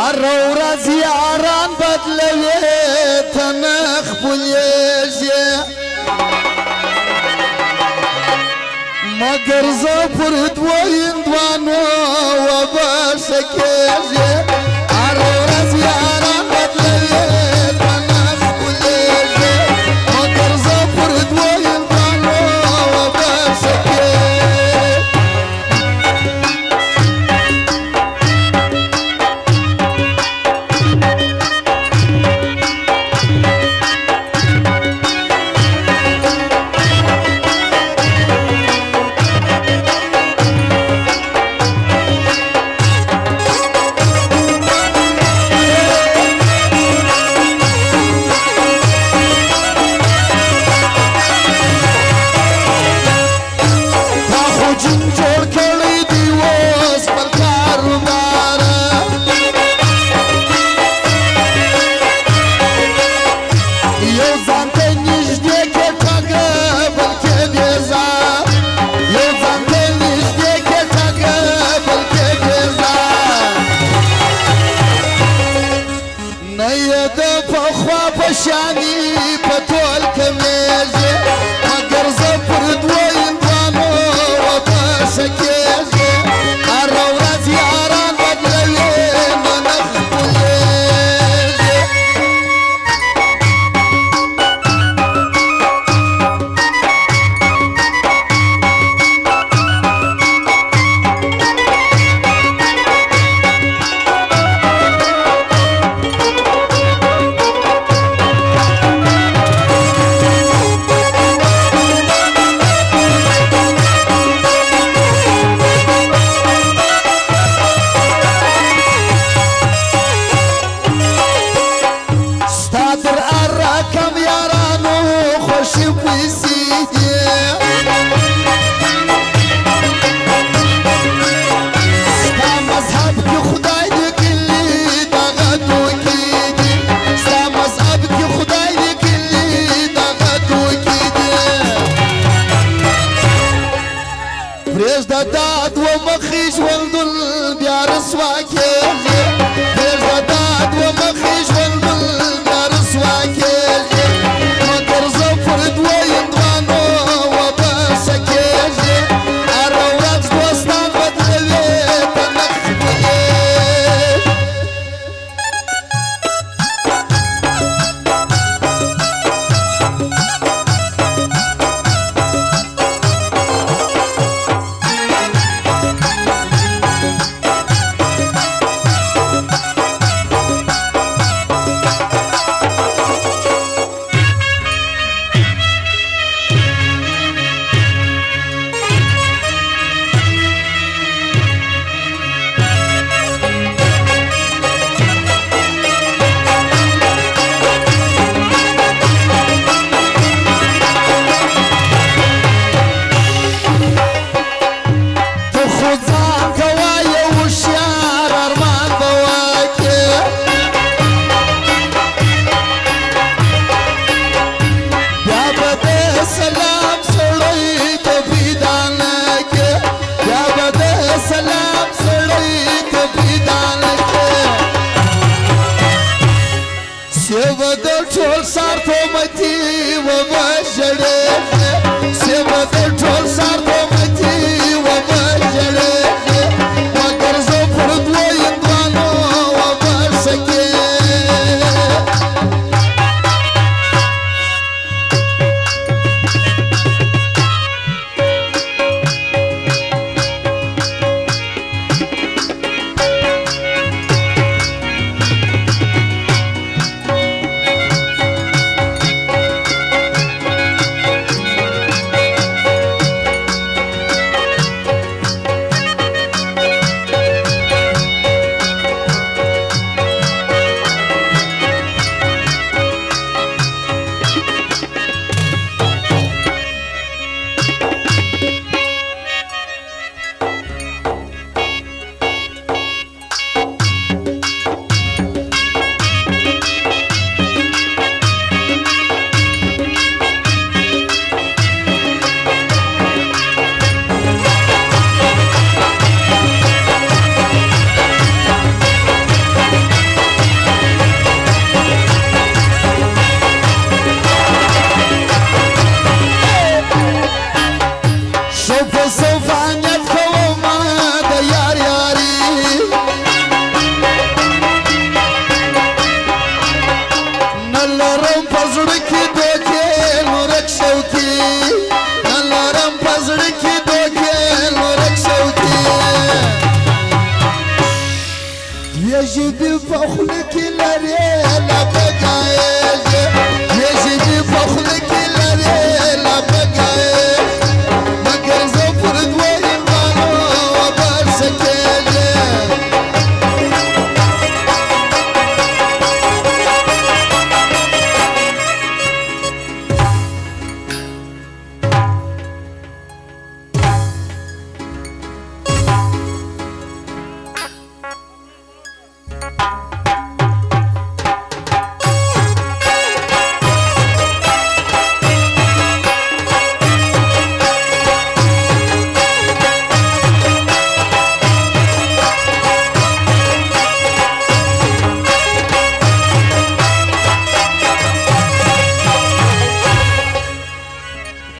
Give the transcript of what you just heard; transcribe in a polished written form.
اره ورځ یاران بدلوي ته نه خپلېږي مګر زه پر دوو هندوانو وبښه کېږي اره ورځ یاران بدلوي ته نه خپلېږي مګر زه پر دوو هندوانو وبښه کېږي شانی پتول کمیږي مګر زه پر دوو هندوانو وبښه کېږي هره ورځ یاران بدلوي نو نه خپلېږي پرېږده دا دوه مخې ژوندون بیا رسوا کېږي پرېږده دا دوه مخې ژوندون بیا رسوا کېږي مګر زه پر دوو هندوانو وبښه کېږي هره ورځ دوستان بدلوي ته نه خپلېږي ټول سار تومتي وبژړېږي سیمه د ټول سار تومتي وبژړېږي مګر زه پر دوو هندوانو وبښه کېږي ژبې په خوله کې لرې لا